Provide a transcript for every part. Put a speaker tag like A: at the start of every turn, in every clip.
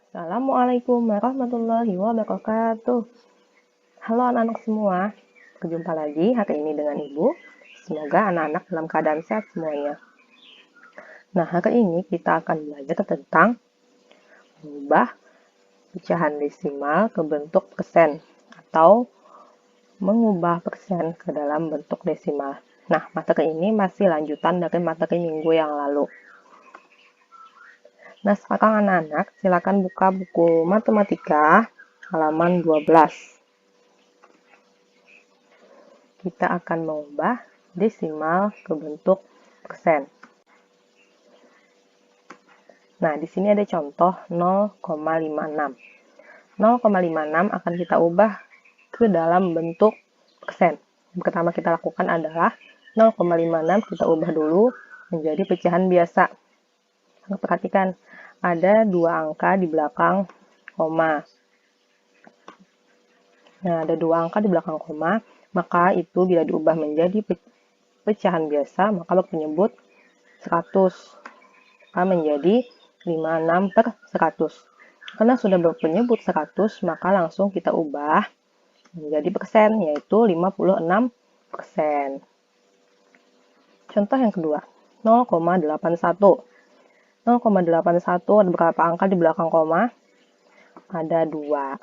A: Assalamualaikum warahmatullahi wabarakatuh. Halo anak-anak semua, berjumpa lagi hari ini dengan Ibu. Semoga anak-anak dalam keadaan sehat semuanya. Nah, hari ini kita akan belajar tentang mengubah pecahan desimal ke bentuk persen atau mengubah persen ke dalam bentuk desimal. Nah, materi ini masih lanjutan dari materi minggu yang lalu. Nah, sekarang anak-anak silakan buka buku matematika halaman 12. Kita akan mengubah desimal ke bentuk persen. Nah, di sini ada contoh 0,56. 0,56 akan kita ubah ke dalam bentuk persen. Yang pertama kita lakukan adalah 0,56 kita ubah dulu menjadi pecahan biasa. Perhatikan, ada dua angka di belakang koma. Nah, ada dua angka di belakang koma, maka itu bila diubah menjadi pecahan biasa, maka penyebut 100. Maka menjadi 56/100. Karena sudah berpenyebut 100, maka langsung kita ubah menjadi persen, yaitu 56%. Contoh yang kedua, 0,81. 0,81 ada berapa angka di belakang koma? Ada 2.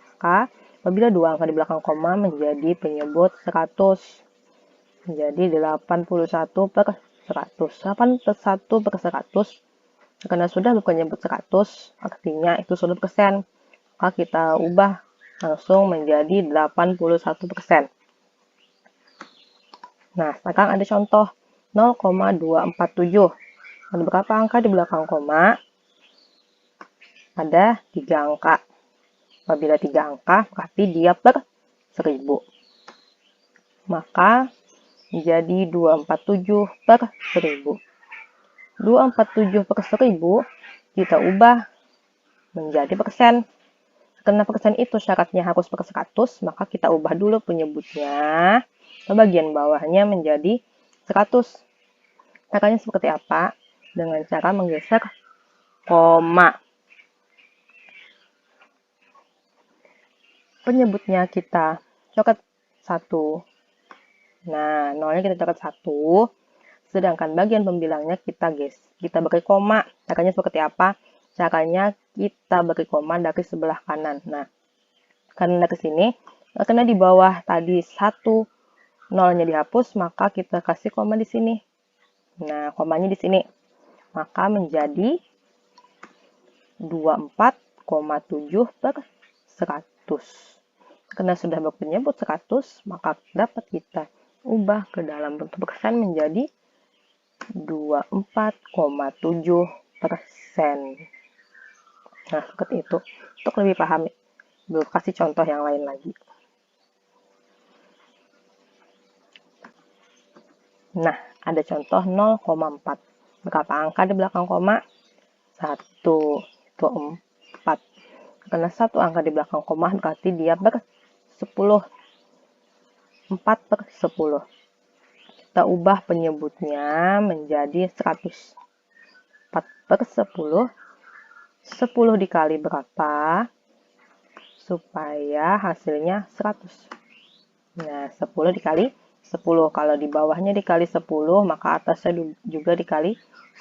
A: Maka apabila 2 angka di belakang koma menjadi penyebut 100, menjadi 81/100. 81/100 karena sudah berpenyebut 100, artinya itu sudah persen. Maka kita ubah langsung menjadi 81%. Nah, sekarang ada contoh 0,247. Ada berapa angka di belakang koma? Ada 3 angka. Apabila 3 angka, berarti dia per 1000. Maka menjadi 247/1000. 247/1000 kita ubah menjadi persen. Karena persen itu syaratnya harus per 100, maka kita ubah dulu penyebutnya ke bagian bawahnya menjadi 100. Caranya seperti apa? Dengan cara menggeser koma. Penyebutnya kita coret 1. Nah, nolnya kita coret 1. Sedangkan bagian pembilangnya kita beri koma. Caranya seperti apa? Caranya kita beri koma dari sebelah kanan. Nah, karena dari sini, karena di bawah tadi 1 nolnya dihapus, maka kita kasih koma di sini. Nah, komanya di sini. Maka menjadi 24,7/100. Karena sudah berpenyebut 100, maka dapat kita ubah ke dalam bentuk persen menjadi 24,7%. Nah, seperti itu. Untuk lebih paham, Ibu kasih contoh yang lain lagi. Nah, ada contoh 0,4. Berapa angka di belakang koma? 1. Itu 4. Karena 1 angka di belakang koma berarti dia ber-10. 4/10. Kita ubah penyebutnya menjadi 100. 4/10. 10 dikali berapa? Supaya hasilnya 100. Nah, 10 dikali 10. Kalau di bawahnya dikali 10, maka atasnya juga dikali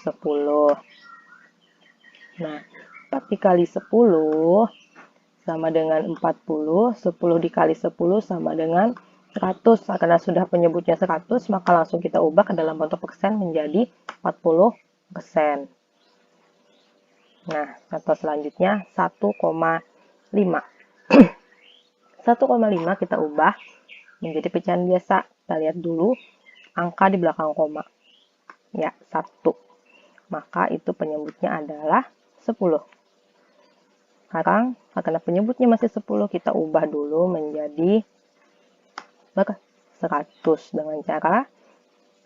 A: 10. Nah, 4 dikali 10 sama dengan 40. 10 dikali 10 sama dengan 100. Karena sudah penyebutnya 100, maka langsung kita ubah ke dalam bentuk persen menjadi 40%. Nah, contoh selanjutnya 1,5. 1,5 kita ubah menjadi pecahan biasa. Kita lihat dulu angka di belakang koma. Ya, 1. Maka itu penyebutnya adalah 10. Sekarang, karena penyebutnya masih 10, kita ubah dulu menjadi 100 dengan cara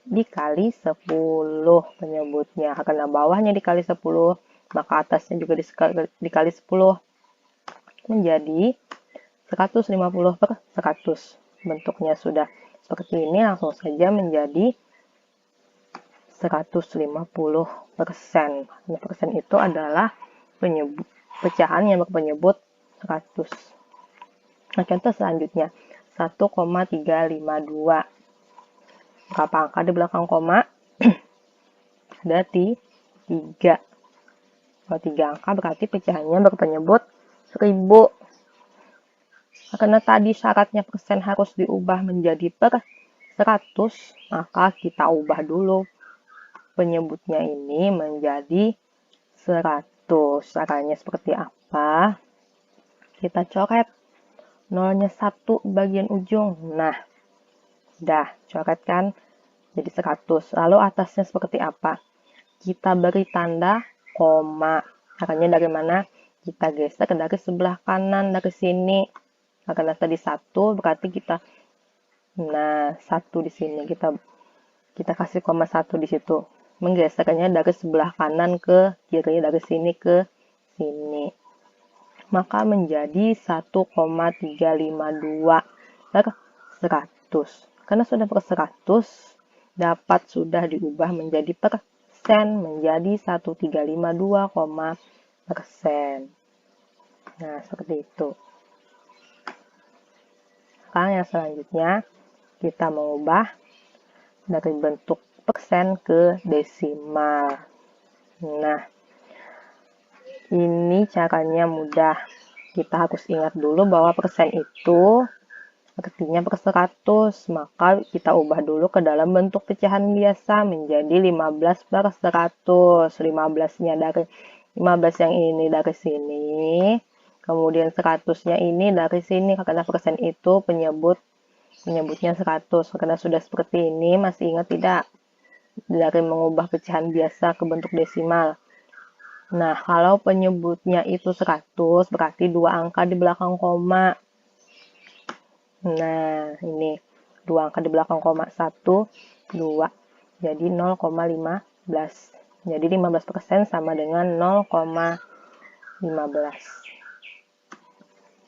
A: dikali 10 penyebutnya. Karena bawahnya dikali 10, maka atasnya juga dikali 10. Menjadi 150/100. Bentuknya sudah seperti ini, langsung saja menjadi 150%. Nah, persen itu adalah pecahan yang berpenyebut 100. Nah, contoh selanjutnya 1,352. Berapa angka di belakang koma? Ada 3. Kalau 3 angka berarti pecahannya berpenyebut 1000. Karena tadi syaratnya persen harus diubah menjadi per 100, maka kita ubah dulu penyebutnya ini menjadi 100. Caranya seperti apa? Kita coret nolnya 1 bagian ujung. Nah, udah coret kan? Jadi 100. Lalu atasnya seperti apa? Kita beri tanda koma. Caranya dari mana? Kita geser dari sebelah kanan dari sini. Karena tadi 1 berarti kita 1 di sini kita kasih koma 1 di situ. Menggesernya dari sebelah kanan ke kiri, dari sini ke sini. Maka menjadi 1,352 per 100. Karena sudah per 100, dapat sudah diubah menjadi persen, menjadi 1352, persen. Nah, seperti itu. Sekarang yang selanjutnya, kita mengubah dari bentuk persen ke desimal. Nah, ini caranya mudah. Kita harus ingat dulu bahwa persen itu artinya per 100, maka kita ubah dulu ke dalam bentuk pecahan biasa menjadi 15 per 100. 15-nya dari 15 yang ini dari sini, kemudian 100-nya ini dari sini, karena persen itu penyebutnya 100. Karena sudah seperti ini, masih ingat tidak? Dari mengubah pecahan biasa ke bentuk desimal. Nah, kalau penyebutnya itu 100, berarti 2 angka di belakang koma. Nah, ini 2 angka di belakang koma. 1, 2. Jadi 0,15. Jadi 15% sama dengan 0,15.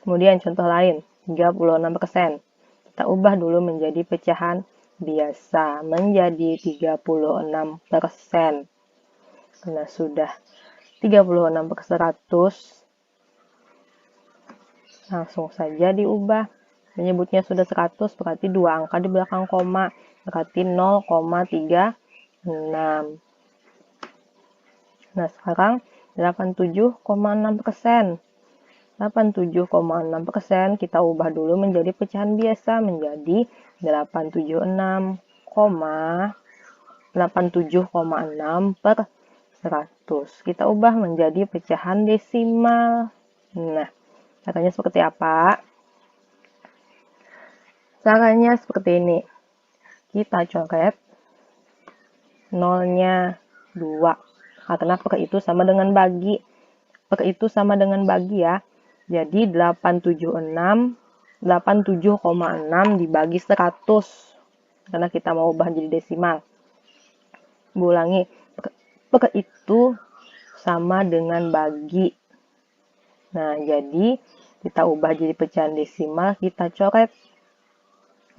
A: Kemudian contoh lain, 36%. Kita ubah dulu menjadi pecahan biasa, menjadi 36%. Karena sudah 36 per 100, langsung saja diubah. Menyebutnya sudah 100, berarti 2 angka di belakang koma, berarti 0,36. Nah, sekarang 87,6%. 87,6% kita ubah dulu menjadi pecahan biasa, menjadi 87,6 per 100. Kita ubah menjadi pecahan desimal. Nah, caranya seperti apa? Caranya seperti ini. Kita coret nolnya 2. Karena per itu sama dengan bagi. Per itu sama dengan bagi ya. Jadi 87,6 dibagi 100. Karena kita mau ubah jadi desimal. Ulangi. Per itu sama dengan bagi. Nah, jadi kita ubah jadi pecahan desimal, kita coret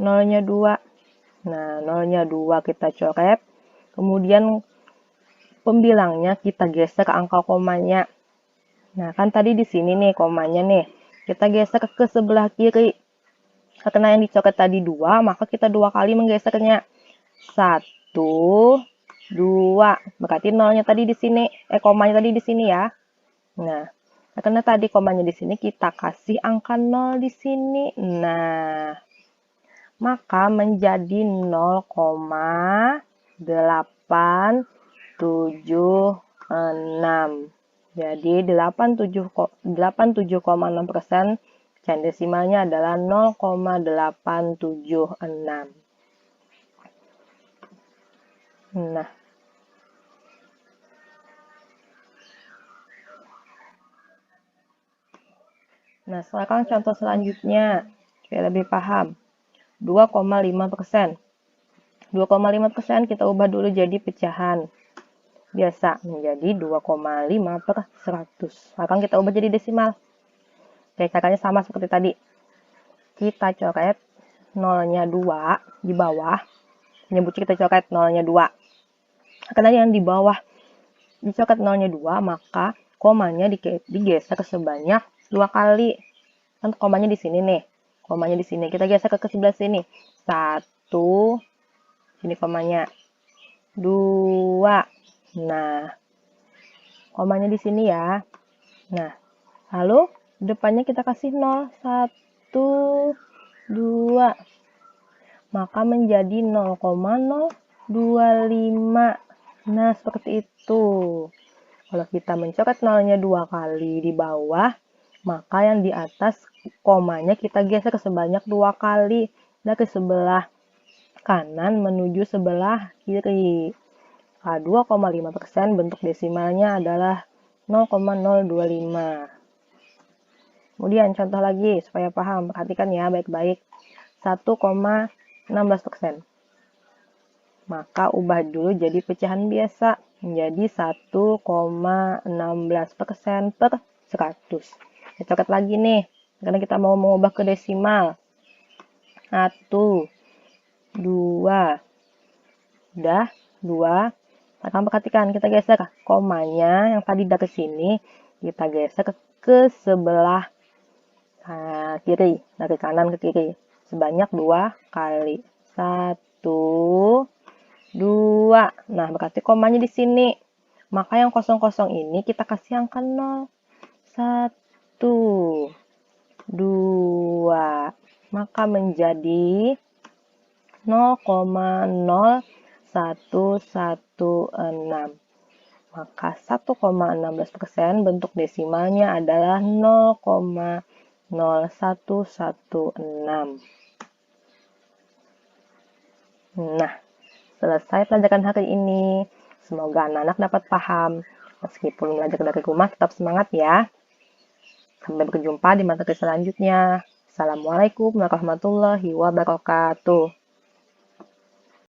A: nolnya 2. Nah, nolnya 2 kita coret. Kemudian pembilangnya kita geser ke angka komanya. Nah, kan tadi di sini nih komanya nih. Kita geser ke sebelah kiri. Karena yang dicoret tadi 2, maka kita 2 kali menggesernya. 1, 2. Berarti nolnya tadi di sini, komanya tadi di sini ya. Nah, karena tadi komanya di sini, kita kasih angka 0 di sini. Nah, maka menjadi 0,876. Jadi 87,6%, pecahan desimalnya adalah 0,876. Nah, sekarang contoh selanjutnya, supaya lebih paham. 2,5%. 2,5% kita ubah dulu jadi pecahan biasa, menjadi 2,5 per 100. Sekarang kita ubah jadi desimal. Oke, caranya sama seperti tadi. Kita coret nolnya 2 di bawah. Penyebutnya kita coret nolnya 2. Karena yang di bawah dicoret nolnya 2, maka komanya digeser sebanyak 2 kali. Kan komanya di sini nih. Komanya di sini. Kita geser ke sebelah sini. 1, sini komanya. 2. Nah, komanya di sini ya. Nah, lalu depannya kita kasih 0. 1, 2. Maka menjadi 0,025. Nah, seperti itu. Kalau kita mencoret nolnya 2 kali di bawah, maka yang di atas komanya kita geser sebanyak 2 kali dari sebelah kanan menuju sebelah kiri. 2,5% bentuk desimalnya adalah 0,025. Kemudian contoh lagi supaya paham, perhatikan ya baik-baik. 1,16%. Maka ubah dulu jadi pecahan biasa menjadi 1,16% per 100. Kita coret lagi nih, karena kita mau mengubah ke desimal. 1, 2, udah 2. Akan perhatikan, kita geser komanya yang tadi dari sini, kita geser ke sebelah kiri, dari kanan ke kiri, sebanyak 2 kali. 1, 2. Nah, berarti komanya di sini. Maka yang kosong-kosong ini kita kasih angka 0. 1, 2. Maka menjadi 0,0116. Maka 1,16% bentuk desimalnya adalah 0,0116. Nah, selesai pelajaran hari ini. Semoga anak-anak dapat paham. Meskipun belajar dari rumah, tetap semangat ya. Sampai berjumpa di materi selanjutnya. Assalamualaikum warahmatullahi wabarakatuh.